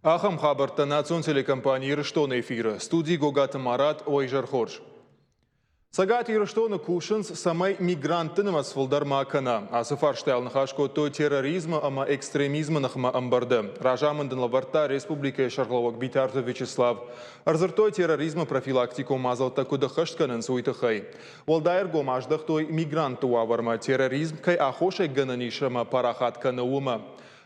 Ахам хабарта национ телекомпании Ирштон эфира. Студии Гогат Марат Ойжар Хорж. Сагат Ирштона Кушинс самай мигранты асфалдар макана. Асыфарштайл нахашко то терроризма, ама экстремизма нахма амбарда. Ражамандын лабарта Республика Шарловак Битарта Вячеслав. Арзартой терроризма профилактику мазалта кудахаштканын суйтахай. Волдайр гомаждах той мигранту аварма терроризм кай ахошай гананишама парахатка наума.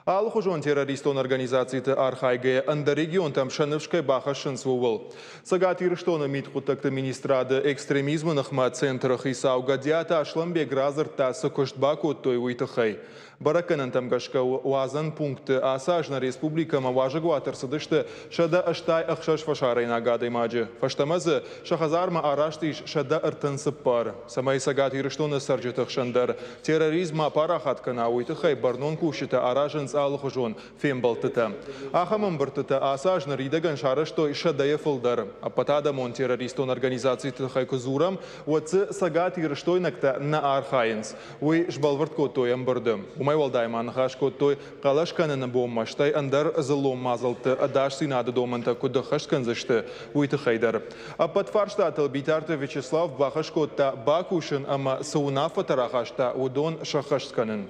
Алхужон террористон организации архайге андорегион там шанывшкай бахашын свувал. Сагат Ирштона митхутакта министрада экстремизма нахма центрах и саугадията ашламбег разарта сокоштбаку той уйтахай. Бараканан там гашка уазан пункт асажна республика маважагу атарсадышты шада аштай ахшаш фашарай нагадай маджи. Фаштамазы шахазарма араштиш шада артансыппар. Самай Сагат Ирштона сарджитах шандар. Терроризма парахаткана уйтахай барнон кушита аражанс алхужон фембалтыта. Ахамам бартыта асажна ридаган шарашто шадая фылдар. Апатада мон террористон организации тахай кузурам уацы Сагат Ирштойнакта на архайнс. Уй жбалвартко той амбардым. Майвалдайман хашко той калашканын боммаштай андар залом мазалты адаш синады доманта куда хашканзышты уйты хайдар. А под фарштатыл Битарта Вячеслав бахашко та бакушын ама саунафа тарахашта удон шахашканын.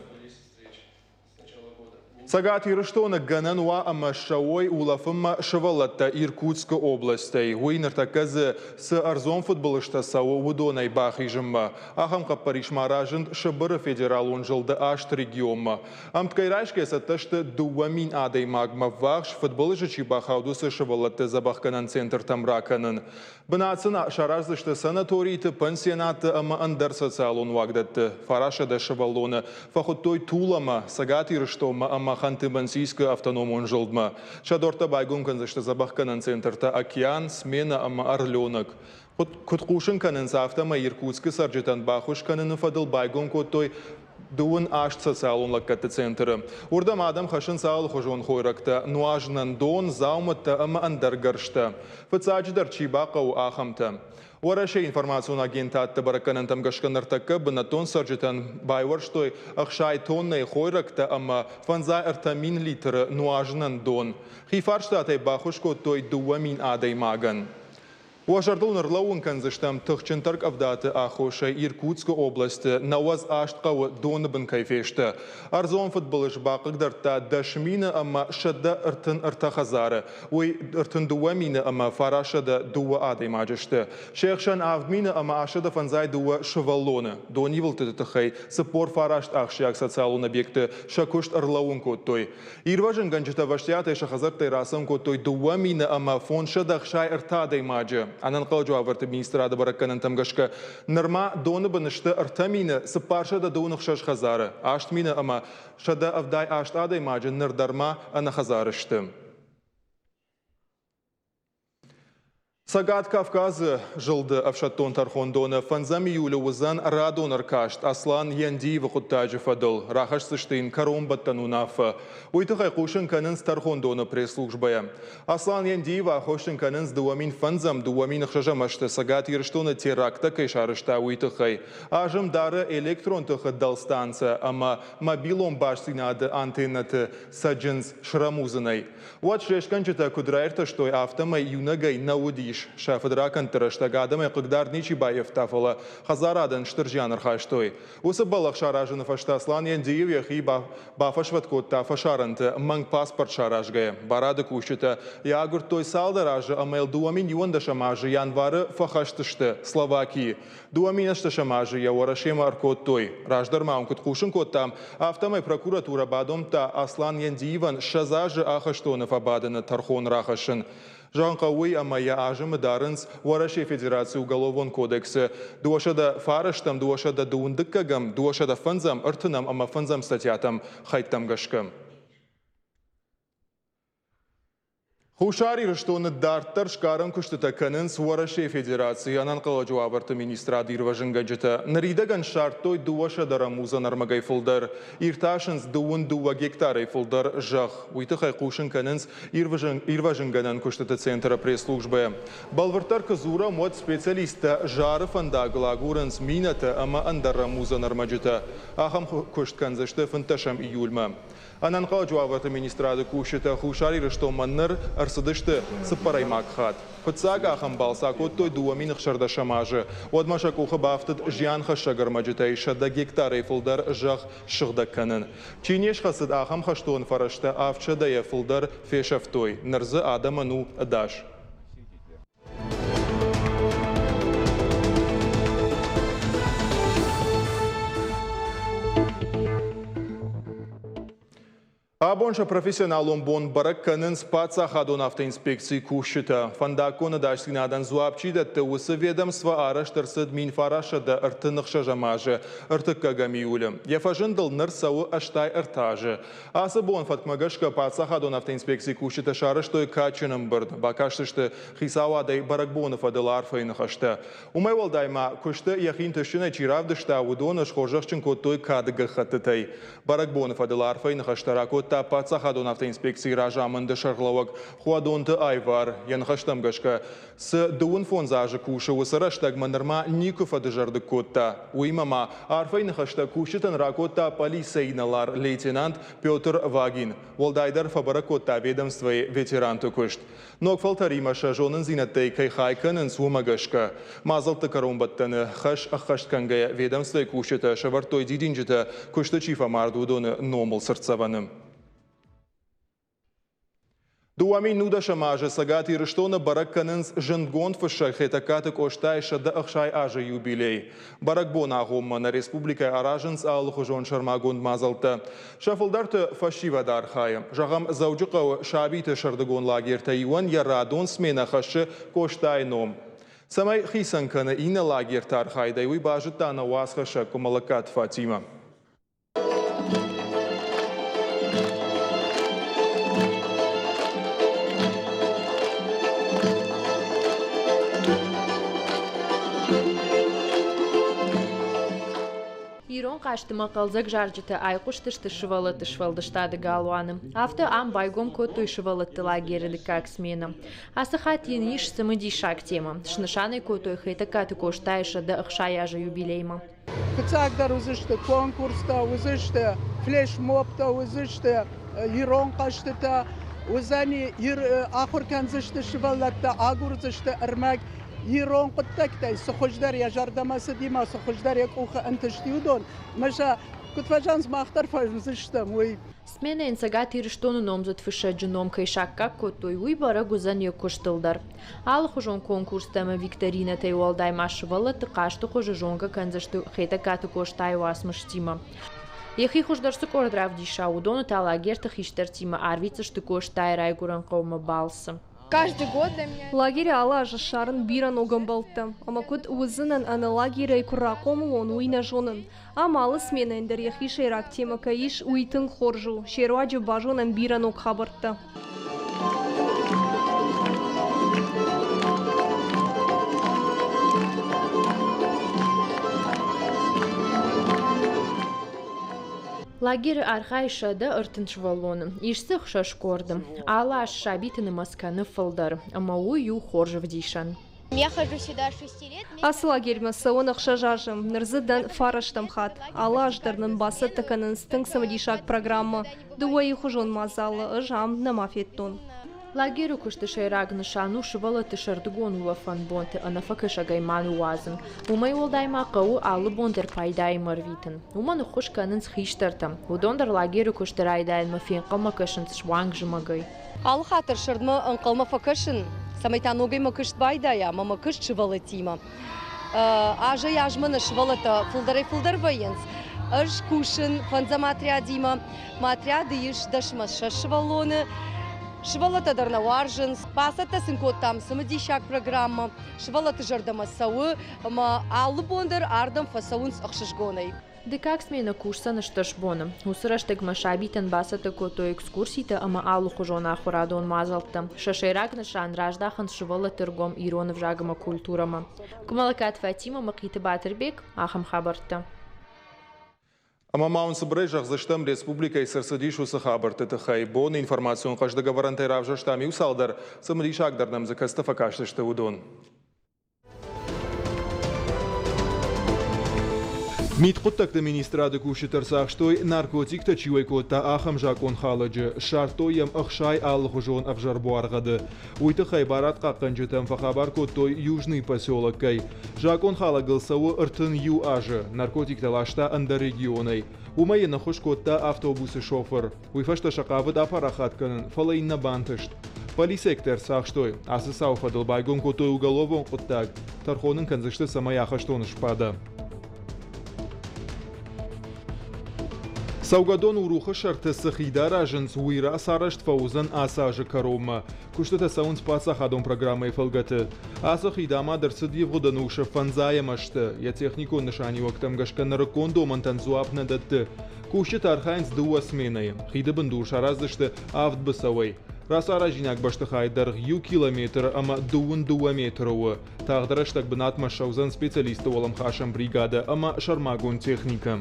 Сагат Ирштона ганануа ама шауой улафыма шавалатта Иркутска областей. Уйнартаказы с арзон футболышта сау удонай бахижымма. Ахам каппариш маражын шабыры федерал унжылды ашт регионма. Амткайрашке саташты дуамин адай магма вахш футболыжы чибахаудусы шавалатты забахканан центр тамраканын. Бынацына шаразышты санаторийты пансионаты ама андар социалун вагдатты. Фарашада шавалоны фахуттой тулама Сагат Ирштома ама Ханты-Мансийскую автономию жылдма. Шадорта байгун канзашты забахканан центрта океан, смена ама орленок. Куткушин канын завтама Иркутскі сарджитан бахуш канын фадыл байгун той дуын ашт социалун лаккатты центры. Урдам адам хашын саал хожон хойракта, нуажнан дон зауматта ама андаргаршта. Фыцадждар чибақау ахамта. Уарашей информационный агентат бараканан там гашканартака бынатон сарджитан байварштой ахшай тонной хойракта ама фанзай артамин литр нуажнан дон. Хифарштатай бахушко той дуамин адай маган. Уажардул нарлауын канзыштам тахчентарк авдаты ахошай Иркутска области науаз аштқауы доныбын кайфешті. Арзон футболыш бақығдарта дашмина ама шадда ыртын ыртахазары. Уй ыртын дуамина ама фарашада дуа адай маджышты. Шейхшан авдмина ама ашада фанзай дуа шываллоны. Донивылты тахай сыпор фарашт ахшияк социалун объекты шакушт арлауын коттой. Ирважын ганчыта ваштиятай шахазартай расан коттой дуамина ама фон шадахшай ыртадай маджы. Анан қалжу аварты министрада бараканан тамгашка норма доны банышты артамина сыпаршада доных шаш хазары. Аштмина ама шада авдай ашт адай маджы нырдарма ана хазарышты. Сагат Кавказы жылды авшаттон тархондона фанзами юля узан радон аркашт Аслан Яндиева хуттажы фадыл. Рахаш сыштын каромбаттану нафа. Уйтыхай кушын канынс тархондона пресс-службая. Аслан Яндиева хошын канынс дуамин фанзам дуамин хшажамашты Сагат Ирштона теракта кайшарышта уйтыхай. Ажым дары электрон тыхы далстанца, ама мобилом башсинады антеннаты саджинс шрамузынай. Вот шешканчыта кудрайрта, что автомай юнагай наудиш. Шафадракан тараштагадам и когда Ничибаев тафала хазарадан штыржан архаштой. Усы балах шаражын фашта Аслан Яндиев и бафашваткот тафашаранты манг паспорт шаражгая. Барады кушита ягур той салдаражы амел дуамин юанда шамажы январы фахаштышты Словакии. Дуаминашты шамажы яуарашема аркот той. Раждар маункут кушин кот там автомай прокуратура бадом та Аслан Яндиеван шазажы ахаштонов абадана тархон рахашын. Жанқауи амая ажымы дарынс Уарашей Федерации уголовон кодексы. Дуашада фараштам, дуашада дуындыккагам, дуашада фанзам, ыртынам, ама фанзам статьятам хайттам гашкам. Хушари Ирштона дарттар шкарам куштыта канын Уарашей Федерации анан қалажу аварты министрады ирважын гаджета. Наридаган шартой дуаша дарамуза нармагай фылдар. Ирташынс дуын дуа гектарай фылдар жах. Уйтыхай кушын канынс ирважын ганан куштыта центра пресс-службая. Балвартар казура мод специалиста жары фандагла гуранс мината ама андарамуза нармаджета. Ахам куштканзашты фанташам июльма. Ананqa jawabı ministradı kuşita xuşari rishtomanlar arsıdıştı sıparay makhat. Pıtsak axam balsak ottoy duamin xşarda şamajı. Odmaşak uxı baftıt jiyan xşagar majitay şadda gektar efildar jaq şıgda kanın. Çineş xasıd axam xştoğun faraşta avçada efildar feşaftoy. Nırzı adamanu adaş. Абонша профессионалом бон баракканын спаца хадон автоинспекции кушита. Фандакона даштинадан зуапчида таусы ведомства араштырсыд минфарашада ыртынықша жамажы, ыртыккагамиулі. Ефажындыл нырсауы аштай ыртажы. Асы бон фаткмагашка паца хадон автоинспекции кушита шарыштой качыным бұрд. Бакаштышты хисауадай баракбонов адылар файнықашты. Умай валдайма күшті яхин түшіне чиравдышта удоныш хожықчын коттой кадыгы хаттытай. Баракбонов адылар файнықаштаракот та пацахадон автоинспекции ражамында шарлауак хуадонты айвар янхаштамгашка с дуун фонзажы кушы усыраштаг манырма никуф адыжарды котта. Уймама арфайнахашта кушытын ракотта полицейналар лейтенант Петр Вагин. Волдайдар фабара котта ведомстве ветеранту кушт. Нокфалтаримаша жонын зинаттей кайхайканын суумагашка. Мазалты карумбаттаны хаш ахашткангая ведомстве кушыта шавартой дидинжита кушты чифа мардудоны номыл сырцаваным. Дуами нуда шамажа сагати рыштона баракканынс жынгон фыша хетакаты коштай шада ахшай ажа юбилей. Баракбон агомма на республика аражынс алху жон шармагон мазалта. Шафылдарты фашива дархая. Жагам заужықау шабиты шардагон лагерта юан ярадон смена хашы коштай ном. Самай хисанканы ина лагерта архайда юй бажыта на уасхаша кумалакат Фатима. Ирон қаштыма қалзак жаржыты айқұштышты шывалыты шывалдыштады галуаны. Авто ам байгом коттой шывалыты лагерді как смена. Асыхат ениш самыдишак тема. Шнышаны коттой хейтакаты коштайша да ахшаяжа юбилейма. Кыцагдар үзішті конкурста, үзішті флешмобта, үзішті ирон қаштыта, үзәні ақыркан зішті шывалатта, агур зішті ірмәк. Ирон قطعتي سخجدار يا جردماس ديما سخجدار يكوخ أنت شتيودون مشا كنت فجانس ما اختار فجزشتم وي Смена енсагат ирыштону номзат фышаджы ном кайшак как котой уй бара гузан якуштылдар. Ал хужон конкурстама викторина тай уалдай машывала тыкашты хужы жонга канзашты хейтакаты коштай уасмыштима. Ехи хуждарсы кордрав диша удону талагерта хиштартима арвицашты коштай райгуран қаума балсы. Каждый год для меня... Лагерь алажа шарын биран огамбалта. Амакут узынан ана лагеря куракому он уйна жонын. Амалы смена эндер яхи шейрак тема каиш уйтын хоржу. Шеруаджи бажонан биран огхабарта. Лагерь архайшада ыртыншвалоны. Ишсых шашкорды. Алаш шабитыны масканы фылдар. Амау ю хоржев дишан. Я хожу сюда 6 лет. Ас лагерь масауын ақшажажым. Нырзыдан фараштам хат. Алаждарнын басы тыканын стың самадишак программа. Дуайы хужон мазалы ыжам намафеттон. Лагерю кушты шайраг нышану шывалы тышардыгон улафан бонты анафакыша гайману уазын. Умай олдайма қау алы бонтер пайдай марвитын. Уманы хуш канын схиштартам. Удондар лагерю кушты райдайын мафин қалма кашын шванг жымагай. Ал хатыр шырдмы ынқылма факышын. Самайтан огай макышт байдая, ма макышт шывалы тима. Ажа яжманы шывалыта фылдар вайынс. Ыш кушын фанза матрядима. Матряды иш дашмас шашывалоны. Шывалата дарнаваржынс, пасата сынкоттам самадишак программа, шывалата жардамасауы, ма алы бондар ардам фасауынс ақшышгонай. Декак смена курса на шташбона. Усыраштык машабитен басата кото экскурсита, ама алу хужона ахурадон мазалта. Шашайрак на шан раждахан шывала тыргом иронов жагама культурама. Кумалакат Фатима Макита Батырбек, ахам хабарта. Ама маунсы брежах заштам республика и сарсадишу сахабарты тахай. Бон информацион каждый говорантай равжаштами усалдар. Самадишак дарнам за кастафакаштышты удон. Митқуттакта министрады кушитар сахштой наркотик та чуйкота ахам жакон халаджы шартоям ахшай алхужон авжарбуаргады. Уйты хайбарат какканжытам фахабар коттой южный поселок кай. Жакон халагылсавы ыртын ю ажы наркотик талашта анда регионай. Умайы нахуш котта автобусы шофер. Уйфашта шакавыд апарахатканын фалайна бантышт. Полисектор сахштой асы сауфадыл байгон коттой уголовон коттак. Тархонын канзышты самаяхаштон шпада. Саугадон уруха шарты сахидар аженс уира сарашт фаузан асажы карома. Куштата саун спаса хадон программы фалгаты. Асахидама дырсыд евгодануша фанзая машты. Я технику нышани вактам гашкан ракондо мантанзуап надатты. Кушет архайнс дуа сменай. Хида бандуша раздышты авт басавай. Расара жинак башты хайдар ю километр ама дуа метровы. Тағдыраштак бынат машаузан специалисты олам хашам бригада ама шармагон техника.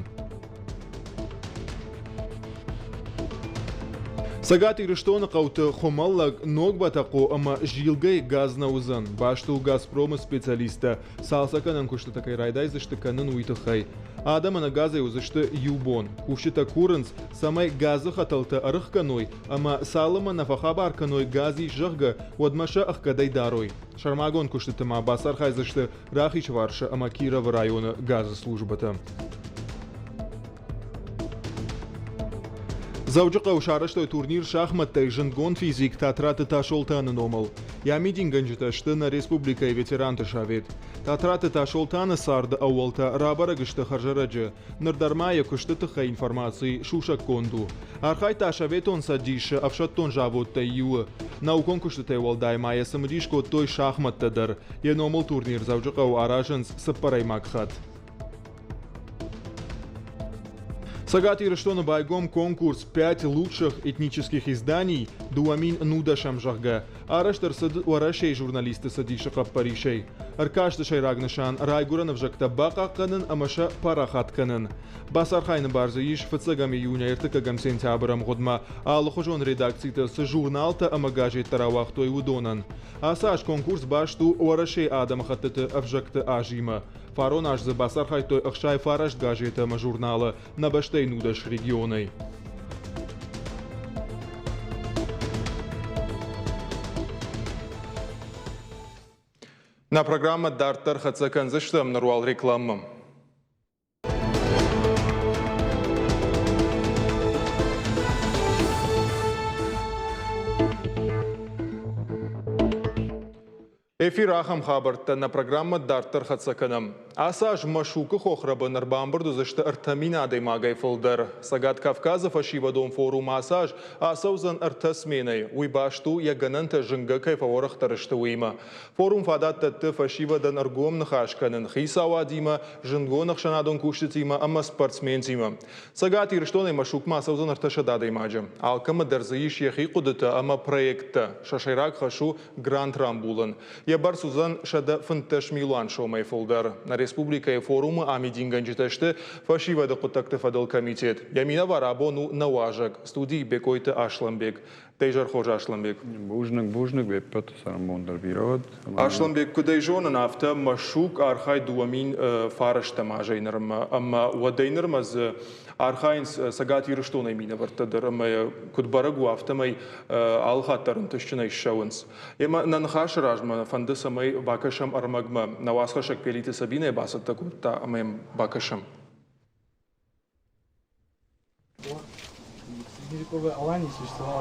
Сагат ирыштона қауты хомаллаг ногбатақо ама жилгай газна узан. Башту Газпрома специалиста. Салсаканан кушта такай райдайзышты канын уйтахай. Адамана газай узышты юбон. Кушта курынс самай газы хаталты арых каной, ама салыма нафахабар каной гази жырга одмаша ахкадай дарой. Шармагон кушта тама басар хайзышты рахич варша ама Киров района газы службата. Заужықа ушарыштой турнир шахматтай жынгон физик татраты ташолтаны номал. Ямидин ганжыташты на республика и ветеранты шавет. Татраты ташолтаны сарды ауалта рабара гышты харжараджы. Нырдармая кышты тыха информации шушак конду. Архай ташавет он садишы авшаттон жавоттай юы. Наукон кышты тайвалдай майя самдишко той шахматтадар. Я номал турнир заужықа у аражынс сыппарай макхат. Сагат ирыштона байгом конкурс 5 лучших этнических изданий дуамин нудашам жахга. Араштар сад уарашей журналисты садишаqa паришей. Аркашты шайрагнашан райгуранов жакта баqa канын амаша парахат канын. Басархайны барзаиш фцагам июня иртыкагам сентябрам годма алхожон редакцията с журналта ама гажет таравахтой удонан. Асаш конкурс башту уарашей адам хаттыты авжакты ажима. Фарон аж за басархай той ахшай фараш гажета ма журнала на баштей нудаш регионой. На программа Дартар Хацаканзыштам наруал рекламам. Эфир ахам хабарта на программа Дартар Хацаканам. Асаж машука хохраба нарбамбарду зашты артамина адаймагай фылдар. Сагат Кавказа фашивадон форум асаж асаузан артасменай. Уйбашту ягананта жынга кайфаворах тарышты уйма. Форум фадатта ты фашивадан аргом нахашканын. Хисава дима жынгонах шанадон куштитима ама спортсмен. Сагат ирштоны машукма асаузан арташада адаймаджа. Алкама дарзаиш яхи кудыта ама проекта. Шашайрак хашу Гранд Рамбулан. Я барсузан шада фынташ милан шомай фолдар. На республика и форумы амидин ганджиташты фашивада кутакты фадал комитет. Ямина варабону наважак. Студии Бекойта Ашламбек. Тейжар хожа Ашламбек. Бужник беппат сарамондар бирод. Ашламбек кудай жона нафта машук архай дуамин фарашта мажайнарма. Ама вадайнармаз архайнс сагат ирыштонай мина вартадар. Ама кудбарагу автомай алхаттарын тышчынай шауынс. Ема нанхаш ражма фанды самай бакашам армагма. Навасхашак пелиты сабине басат такурта амаем бакашам.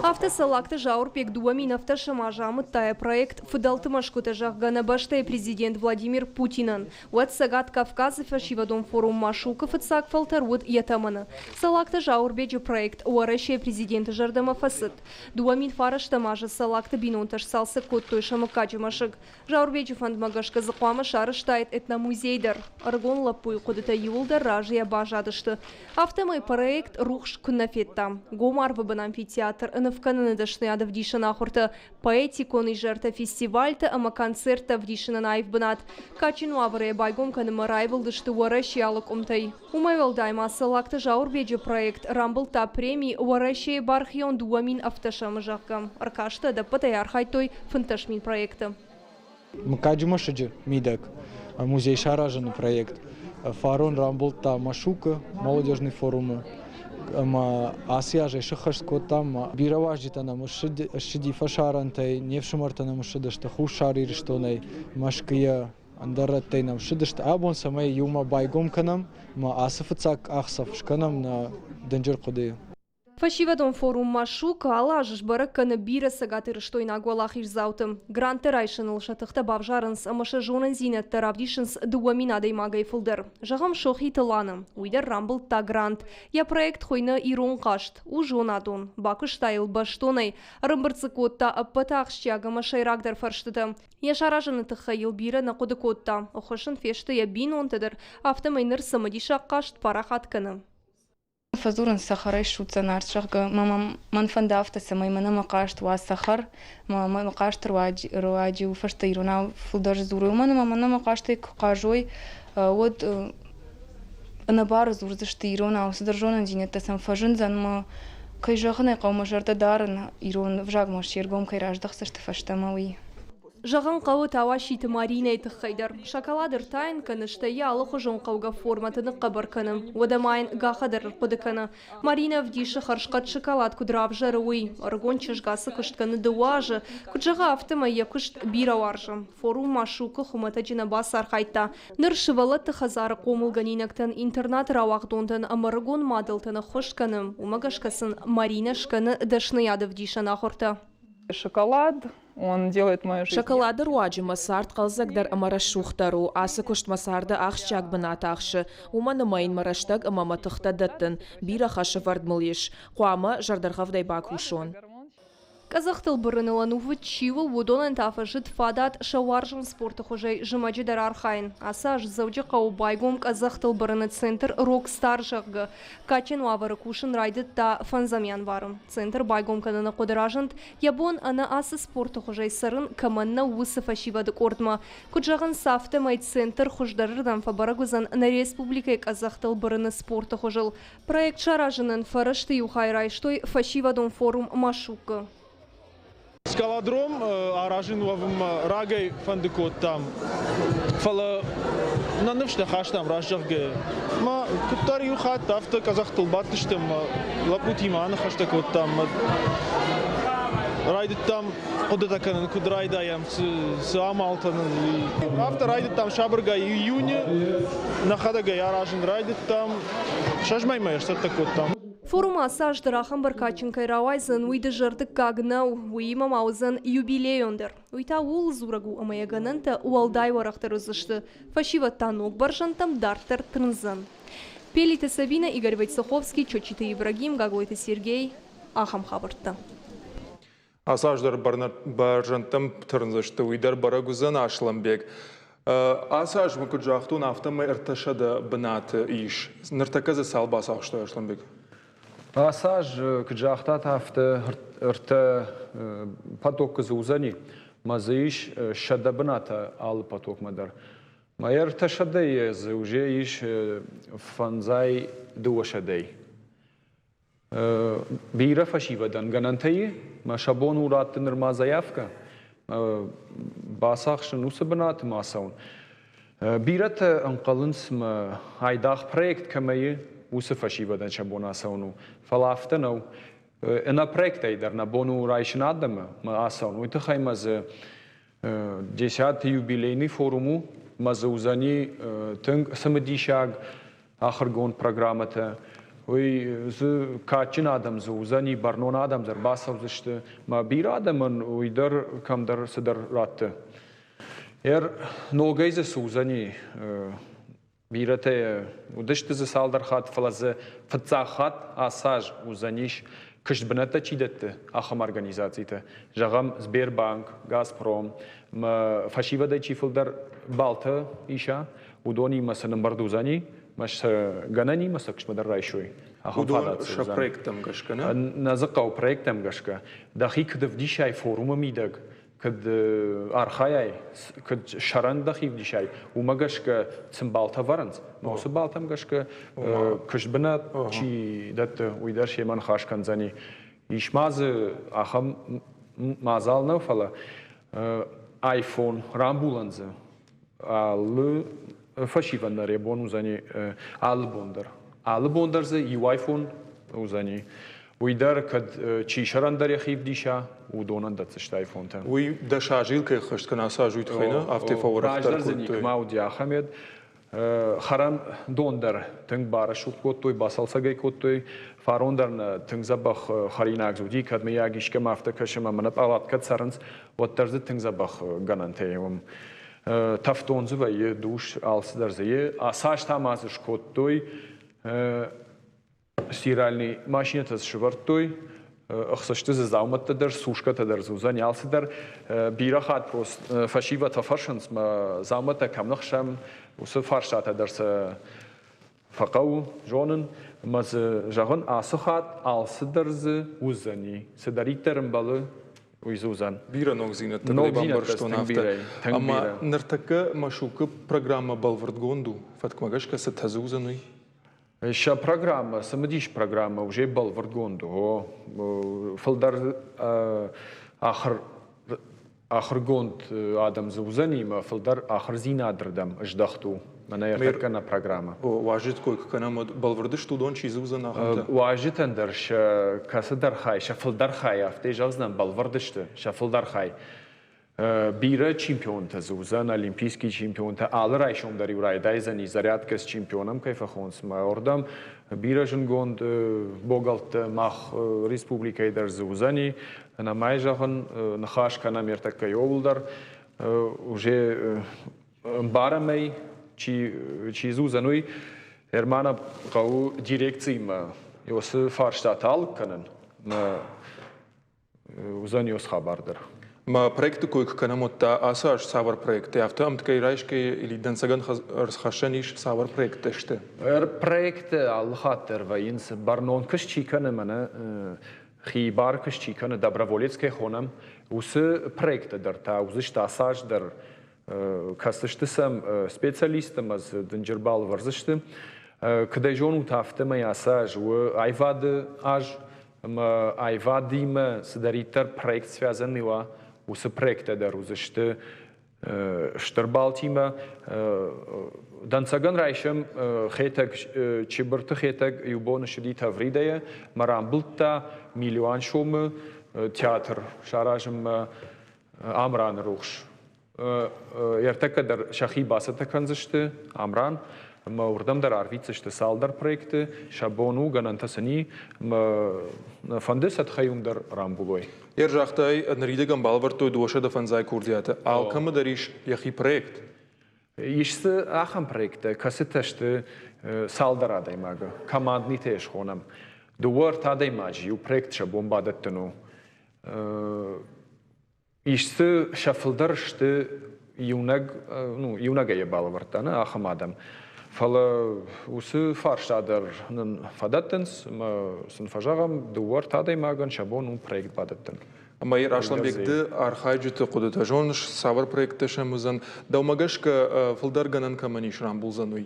Автосалакты жаурпек дуамин автошамажамы тая проект фыдалты машкута жахгана баштай президент Владимир Путинан. Уат Сагат Кавказы фашивадон форум машуков отсак фалтар уат ятамана. Салакты жаурбеджи проект уаращая президента жардама фасыт. Дуамин фараштамажа салакты бинонташ салсы кот той шамакаджи машык. Жаурбеджи фандмагашка зақуама шарыштайт этномузейдар. Аргон лапуй кодыта юлдар ражия бажадышты. Автомай проект рухш куннафетта. Марвабан амфитеатр навкананы дашны ада вдишана ахурта поэтикон и жарта фестивальта ама концерта вдишана наивбанат. Качину авария байгом каныма райвал дашты уаращиялык умтай. Умайвал дайма салакта жаурбеджи проект рамбылта премии уаращия бархион дуамин автошамы жахкам. Аркашта да патай архайтой фанташмин проекта. Макаджима шаджи мидак музей шаражаны проект. Фарон Рамболта Машука, молодежный форум. Асия же шахашко там бироваждитана мушди фашарантай невшумартана мушдашта хушари штонай машкия андараттай нам шдашта абон самай юма байгом канам ма асафцак ахсаф шканам на денджер қуды. Фашивадон форум Машука алажыш баракканы бира сагатыр что инагуалах ирзаутым. Гранты райшыныл шатыхта бавжарынс амаша жонын зинет таравдишынс дуаминадой магай фылдыр. Жағам шохи тыланы. Уйдар рамбыл та грант. Я проект хойны ирон кашт. У жонадон. Бакыштайл баштонай. Рымбырцы котта аппата ақшчага машайрагдар фарштыды. Я шаражыны тыхайыл бира на коды котта. Охышын фешты я бин онтыдыр. Автомайныр самадиша кашт парахатканы. فزورن سخري شو تنار شغ ماما من فندافت سمي من ما قاشت واسخر ما قاشت رواجي وفشتيرونا فلدر زورو من ما قاشت قاجوي ود انا بار زور زشتيرونا وسدرجون دينت تسم فجن زن ما كي جخني قوم جرت دارن يرون فجاغ مشيرغم كي راج دخسشت فشتموي Жағын қауы тауашиты Марина еті қайдар. Шоколадыр тайын кыныштайы алықы жон қауға форматыны қабыр кыны. Одамайын ғақадыр құды кыны. Марина вдиші қаршқат шоколад күдрав жары уй. Аргон чышғасы күштканы дуажы. Күджаға автыма екүшт бира варжы. Форум Машука хумата жина басар қайтта. Ныр шывалатты хазары қомылганинактан интернат рауақдонтан амаргон мадылтыны құштканы. Умагашкасын Марина шканы дашны яды вдиші нахорта. Шоколад, он делает мою жизнь. Шоколады руаджи масарт қалзагдар амарашухтару, асы күшт масарды ақшчак бынат ақшы. Уманы майын мараштаг амаматықта даттын, бира хашы вардмылеш. Қуамы жардарғавдай бакушон. Казах тыл бұрынылан увы чивыл водонын тафажыт фадат шауаржын спорты хожай жымаджидар архайн. Аса жзавджы қау байгом казах тыл бұрыны центр Рокстар жағы. Качен уавары кушын райдыт та фанзамян варым. Центр байгом канына қодыражынт, ябон ана асы спорты хожай сарын каманна уысы фашивады кордма. Күджағын сафты май центр хождарырдан фабарагузан на республикай казах тыл бұрыны спорты хожыл. Проект шаражынын фарышты юхайрайштой фашивадон форум Машука. Скалодром аражин вавым рагай фандыкот там фала на нывшта хаштам ражжарга ма куттар юхат тафта казах тылбаттыштым лапутима аны хаштакот там райдыт там кудатаканын кудрайдаям с амалтанын авто райдыт там шабырга июня нахадага аражин райдыт там шажмаймаеш саттакот там. Форум асаж дырахын баркачынкай рауайзын уйды жырдық кагнау уйма маузын юбилейондыр. Уйта ул зурагу амаяганынта уалдай варақтар үзішті. Фашиваттан оқ баржантам дартар тырнзын. Пелиті Сабина, Игорь Войцеховский, Чочиты Ибрагим, Гаглойты Сергей, Ахам Хабарта. Асаждар баржантам тырнзышты уйдар барагузан ашламбек. Асаж мүкіджақтун автомай ырташады бынаты иш. Ныртаказы салбас ақшты ашламбек. Асаж кджахта тафты ырты поток зузани мазыиш шадабната ал поток мадар. Майер ташадей уже иш фанзай дуашадей. Бира фашивадан ганантаи машабон урат нормазаявка басахшын усабнат масаун. Бират анқалынс айдах проект камайы усафашивадан шабона сауну фалафтанау на проекта идар на бону райшнадама асауну это хаймаз 10-й юбилейный форуму мазаузани тынг самадишаг ахаргон программата ой з качин адам зузани барнон адам зар басавзышты ма бир адамын уйдар камдар садар ратты ногайза сузани бирате удышты за салдар хат фалазы фатса хат асаж узаниш кышбната чидетті ахам организацията жағам Сбербанк, Газпром, фашивада чифылдар балта иша удони маса номер дузани маш ганани маса кышмадар райшой удон ша проектам гашка не назакау проектам гашка дахик дишай форума мидаг кад архаяй кад шаран дахив дишай умагашка цимбалта варанц мосы балтам гашка кышбына чи дат уйдар шеман хашкан зани ишмазы ахам мазал нафала iPhone рамбуланзы аллы فشيفن ريبون وزني على بوندر على بوندر زي يوايفون وزني ويدار كد تشيشران در يخيف ديشا ودونان دتش تايفون تن وي دا شاجيل كي خشت كنا ساجوي تخينا افتي فور اختار كنت ما ودي احمد خرم دوندر تنگ بارشوت كوتوي باسالساگي كوتوي فاروندر تنگ زبخ خريناك زودي كد مياگيش كما افتكشما منت الات كد سرنس وترز تنگ زبخ غنانتيوم تفتون زوي دوش алс درزي اساش تامازش كوتوي стиральный машина швартуй خصشت زاومت تدر سوشکا تدر زوزن یالس در بیرخات پروس فشیوه تفرشنس ما زاومت کم نخشم وس فرشات تدر س فقو جونن مز جهان آسخات آلس درز وزنی سدریترم باله ويزوزن بيرا نوغزينة تقريبا برشتون هفته اما نرتكا مشوكة برنامج بالورد غوندو فتك ماغاش كست هزوزنوي شا программа, самодиш программа уже был в Аргонду. Фалдар آخر гонд آدم زوزنی ما فلدر آخر زین آدردم اجداختو من يرتك أنا программа. واجد كوي كنا بالوردش تودون شيء زوزن آخر. واجد أندرش كسدر خاي شفلدر خاي أفتي جازنا بالوردشته شفلدر خاي. بیره چیمپیون تا زوزن الیمپیسکی چیمپیون تا آل رایشون داری و رای دایزنی زریات کس چیمپیونم کیف خونس ما اردم بیره جنگوند بوغلت ماخ ریسپوبلیکای در زوزنی نمای جهان نخاش کنم یرتک یول در وجه بارمی چی زوزنوی ارمانا قو دیرکتی ما یوس فارشتاتال کنن ما وزنیوس خبر در ما проекты коих кана мотта асаш савар проекты автом ткай райшке или дансаган расхашаниш савар проекты ште проекты алхатер ваинс барнон кшчи кана мана хибар кшчи кана доброволецкий хонам ус проекты дар та узыш асаш дар кастыштысам специалистам аз дынжербал варзышты когда жону тафты моя асаж у айвады аж ма айвадима сдаритер проект связанный ва وس проекты در روزشته شتربالتیما دانسگان رایشم خیتک چیبرت خیتک یوبون شدی تفریده مرام بلتا میلیون شوم تئاتر شاراجم آمران روش یرتک در شخی باسته کنزشته آمران ما وردم در عرفیتشته سال در проекты شابونو گنانتسنی ما فندست خیوم در رامبولوی ارجعتای نريدگم بالورتو دوشه دفن زای کوردیاته آلکم دریش یخی проект ایشت آخم проект کسیتشته سال در آدای ماگه کماند نیتش خونم دوار تا آدای ماجی و проект شابون بادتنو ایشت شفلدرشته یونگ بالورتانه آخم آدم فلا وس فارشادر فدتنس ما سنفجعم دوار تادي ماغن شابون проект بادتن اما يراشلم بيكد ارخايجو تقدت جونش ساور проект شمزن دو ماغش ك فلدرغنن كمانيش رامبولزنوي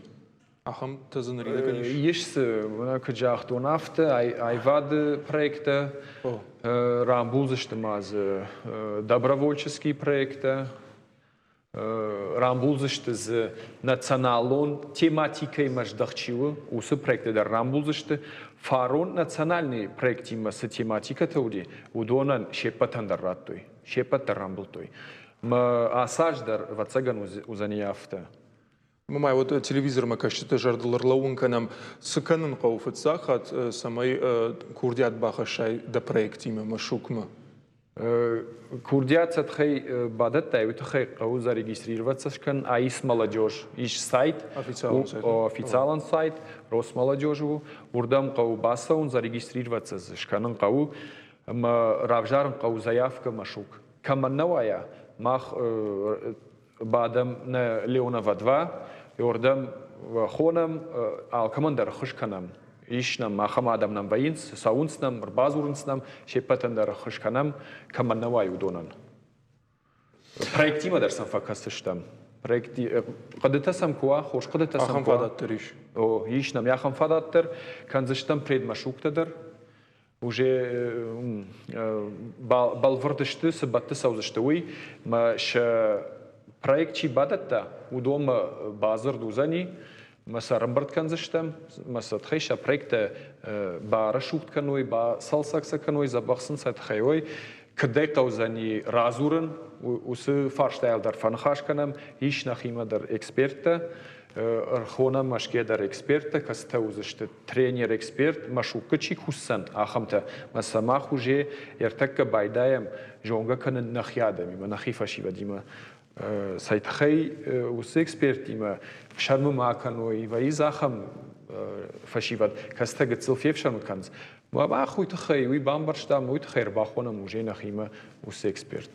اخم تزن ريدكنيش يشس كجاختو نافت айвад проекта рامбулзышты маз добровольческий проекта Рамбулзышты з националон тематикой маждахчивы, усы проекты дар Рамбулзышты, фарон национальный проект има с тематика тауди, удонан шепатан дар раттуй, шепат дар Рамбултой. Ма асаж дар вацаган узанияфта. Мамай вот телевизор ма кашты жардылырлауын канам сыканын қауфытсақ ат самай курдият бахашай да проект има машукма. Курдиат сатхай бадат тайвит хай қау зарегистрироваться шкан аис молодежь иш сайт официален сайт Росмолодежу урдам қау баса он зарегистрироваться шканын қау равжарн қау заявка машук каманнавая мах бадам на Леонова 2 урдам хонам алкамандар хушканам ишнам махамадамнам ваинс саунснам базурнснам шепатандар хушканам каманнавай удонан проектима дарсан факастыштам проекти қадетасам куа хош қадетасам фадаттериш о ишнам яхам фадаттер канзыштам предмашуктадар уже балвардышты сыбатты саузыштыуй ма ша проект чи бадатта удома базар дузани маса рамбарт канзаштам маса тхайша проекта ба рашут каной ба салсакса каной забахсын сайт хайой кдай qauzani razuren усы фарштайл дар фанхаш канам иш нахима дар эксперта хона машке дар эксперта каста узышты тренер эксперт машука чи куссан ахамта масамах уже эртакка байдаям жонга канан нахядами манахифаши вадима сайтхай усы эксперт има шарму маканой ва изахам фашиват каста гцилфевшан канц ма хуйт хай уи бамбарштам уит хайр бахона муже нахима усы эксперт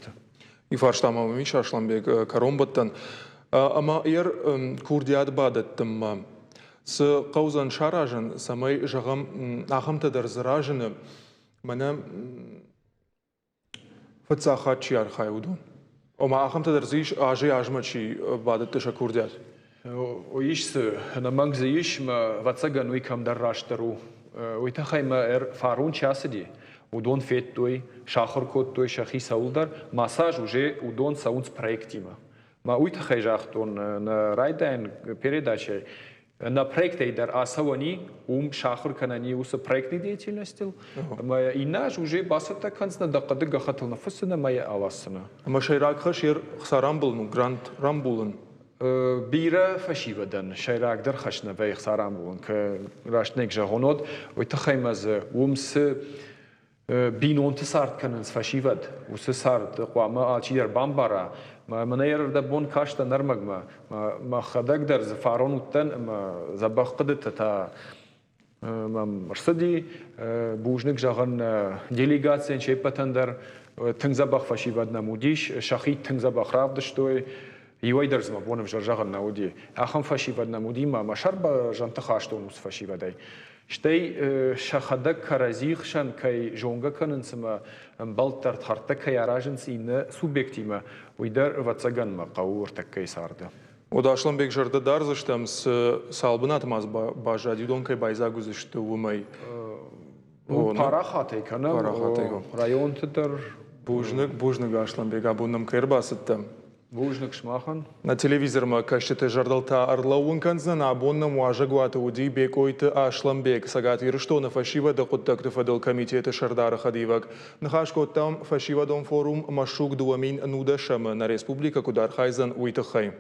ифарштама миша Ашланбек Каромбаттан ама курдият бадаттым с qauzan шаражын самай жағам ахамта дар заражыны мана фацахачи архайудун ома ахамта дар зиш ажи ажмачи бадаттыша курдият оишс намангзиш ма вацаган уикам дар раштару уитахайма фарун часиди удон феттуй шахар коттуй шахи саулдар массаж уже удон саунц проектима ма уитахай жахтон на райдайн передачей на проекте дар асавани шахар канани уса проектной деятельности и наш уже басата канцна дақады гахатыл нафсына моя авасына ама шайрак хашир хсарам был ну грант рамбулын бира фашивадан шайрак дар хашна вей хсарам булын к рашнек жагонот уитахаймаз умс бинонты сарт кананс фашивад усы сарт қуама алчи дар бамбара مناير ده بون كاشتا نرمج ما خدك در زفارون وتن ما زباق قدت تا ما مرصدي بوجنك جاغن ديليغاتسين شيبتن در تنزباق فشي بدنا موديش شخي تنزباق راب دشتوي يوي درز ما بونم جاغن نودي اخم فشي بدنا مودي ما شرب جنت خاشتون وس فشي بداي شتي شخدك كرازيخشان كي جونغا كننسما بلتر تحرتك كي راجنس إن سوبيكتيما ويدر واتساغن ما قاور تكي سارده Oda Aşlanbek jarda darzıştam salbınat maz bajadi don kay bayzaguzıştı umay paraxatay kana rayon tedar bujnik Aşlanbek abunam kırbasıttım Бужник шмахан. На телевизорма каште жардалта арлаун канзан абонна муажагуата уди бекойты Ашланбек сагат ирштона фашива да куттакты фадал комитета шардара хадивак. Нахашкоттам фашива дон форум машук дуамин нуда шама на республика кудар хайзан уйтахай.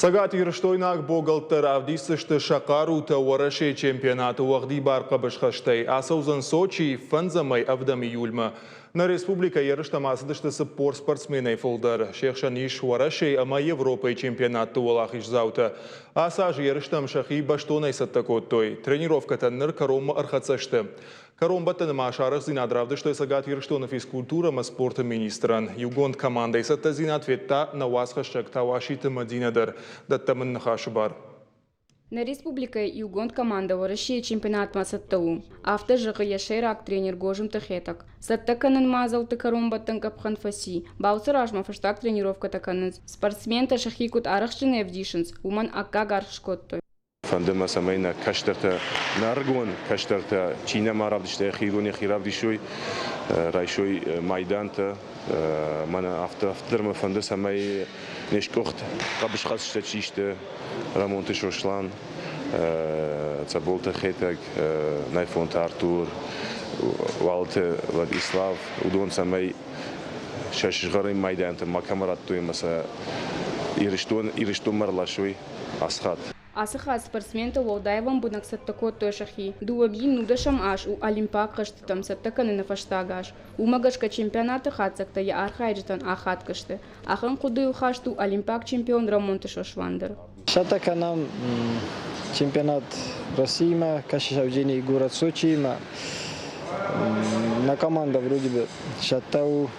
Сагат ирштойнак богалтар авдисышты шақару тауараши чемпионаты уағди барқа бішқаштай. Асаузан Сочи фанзамай авдами юльма. На республика ерыштамасыдышты спор спортсменай фолдар. Шехшаниш уараши ама Европай чемпионатты уалахиш заута. Асаж ерыштам шахи баштонай саттакоттой. Тренировката ныр Каромма архацашты. Каромбаттан машарах зинат равдыштой сагат ерыштона физкультура ма спорта министран. Югонд командой сатта зинат ветта на васхашчак тавашиты мадинадар. Даттамын нахашыбар. На республика Югонд команда варашия чемпионат масаттау. Авто жығы яшайрак тренер Гожим Тахетак. Сатта канын мазал ты Каромбаттан капхан фаси. Баусы ражма фаштак тренировка таканын. Спортсмен ташахикут арахшын эвдишынс. Уман акка гаршкоттой. فندم سمعنا کشترت نارگون کشترت چینه مارب داشته خیرونی خیراب دیشوی رایشوی میدان تا من افتر ما فنده سمعی نشکوخت قبش خاصش چیشته رامونتش روشلان تبولت خیتک نایفون تارتور والت ولادیسلاو ودون سمعی شاشغاری میدان تا مکامرات توی مثلا ایرشتون مرلاشوی اسخات Асыха спортсмента Лоудаевам бунак саттако тошахи. Дуаби нудашам аш у Олимпак каштытам саттаканы на фаштагаш. Умагашка чемпионаты хатсакта я архайджтан ахат кашты. Ахан куды ухашту Олимпак чемпион Рамон Тышошвандер. Шатаканам чемпионат России ма, кашишавджини город Сочи ма. На команда вроде бы шатау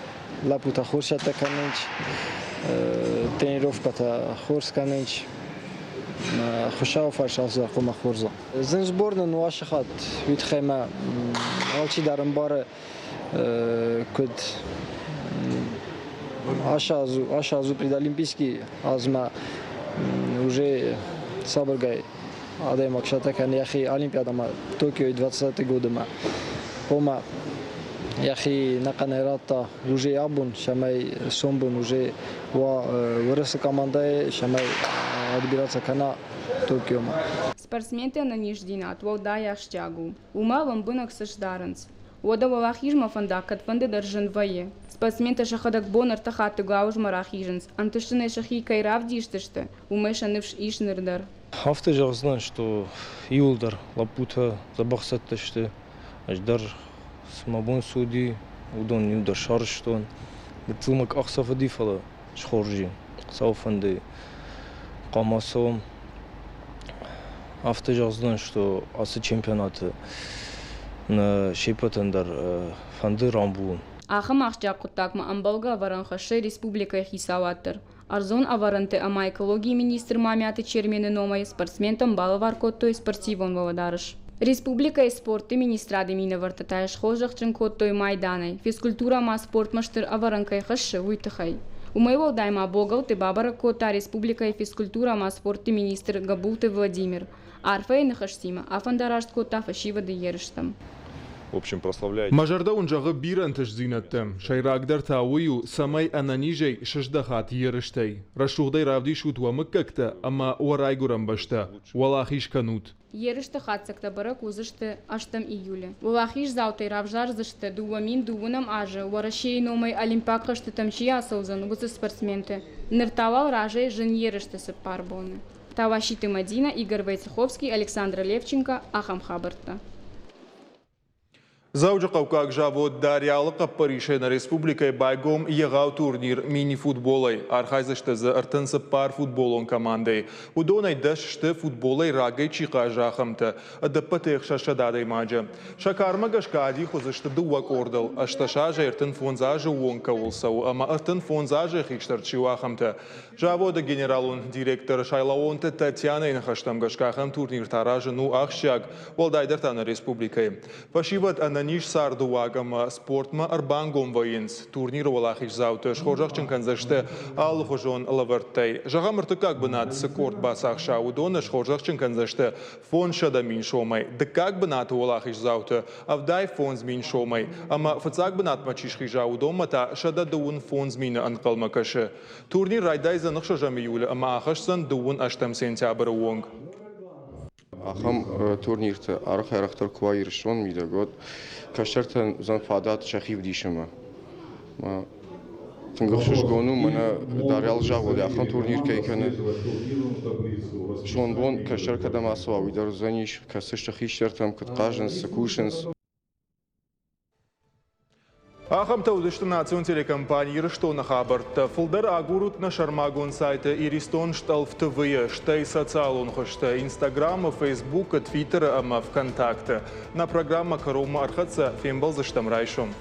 лапута хор шатаканынч. Тренировка-то хорсканынч. خشاو فرشاز قوم خورزا زن سبورنا نواشخات ويتخيما أولشي دارن بار كد عشازو بريد أولمبيسكي أزما уже сабргай адем акшатакан яхи олимпиада ма Токио 20 года ма пома яхи наканерата уже абун шамай сомбун уже вырос команда шамай отбираться кана Токио ма. Спортсмените на Ниждинат, Волда Яхштягу. Ума вамбынок саждаранц. Ода валахижма фандакат фанды держан вае. Спортсменте шахадак бонар тахаты гауж марахиженс. Антышины шахи кайрав диштышты. Умеша нывш ишнырдар. Авто же знаю, что Юлдар, Лапута, Забахсатташты, Аждар, Смабон Суди, Удон Юлдар Шарштон. Бутылмак Ахсафадифала, Шхоржи, Сауфанды, Камасом. Авто же знаю, что асы чемпионаты на Шепатендар Фанды Рамбун. Ахам ахчак кутакма амбалга варанхаши республика хисаваттыр. Арзон аваранты ама экологии министр мамяты чермены номай спортсментам балавар коттой спортивон валадарыш. Республика и спорты министрады мина вартатаеш хожахчын коттой майданай. Физкультура ма спорт маштыр аваранкай хаши уйтахай. Умайвал дайма богал ты бабара кота республика и физкультура ма спорты министр Габулты Владимир. Арфай нахашсима, афандарашт кота фашива да ерыштам. В общем, прославляет. Мажарда унжағы биран тышзинатты. Шайрагдар тауыю самай ананижей шаждахат ерыштай. Рашуғдай равди шутуа мыккакта, ама уарайгурам башта. Валахиш канут. Ерышты хатсакта барак узышты 8 июля. Валахиш заутай равжар зышты дуамин дуунам ажы. Варашей номай олимпак хашты тамчи асаузан вузы спортсменты. Ныртавал ражей жын ерышты сыппар боны. Тавашиты Мадина, Игорь Войцеховский, Александр Левченко, Ахам Хабарта. Заужа қауқақ жавод дариялы қаппаришена республикай байгом еғау турнир мини-футболай. Архайзыштызы ыртынсы пар футболон командай. Удонай дашшты футболай рагай чиқа жақымты. Дыппаты шашададай маджа. Шакарма гашкади хозышты дуак ордал. Ашташажа ыртын фонзажы уонка олсау. Ама ыртын фонзажы хиштар чиуахымты. Жавода генералун директор Шайлаонты Татьяна инхаштам гашкахам турнир таражы ну ахшаг. Волдайдартаны республикай. Фашиват Ананиш сардуагама спортма арбангом воинс. Турнир валахиш зауты шхожахчын канзашты ал хожон лавартай. Жағамырты как бы над сыкорт басах шаудона шхожахчын канзашты фон шада мин шомай. Да как бы над валахиш зауты авдай фон змин шомай. Ама фацак бы над мачишхи жаудома та шада дуун фон змина анкалмакашы. Турнир райдай за нахшажами юля, ама ахашсан дуун аштам сентябрь уонг. Ахам турнирте архайрахтар квайршон мидагот каштартан зан фадат шахив дишама ма тнгахшш гону мана дарял жаволи ахам турнир кейкане шон бон каштар кадам асва видар заниш касш шахиштартам катқаженс кушенс. Ахам таудышты национ телекомпании Рыштона Хабарта. Фулдар агурут на шармагон сайта Иристон штал в ТВ, штай социалон хошта, Инстаграма, Фейсбука, Твиттера, ама ВКонтакте. На программа Карома Архаца Фембал за штам райшом.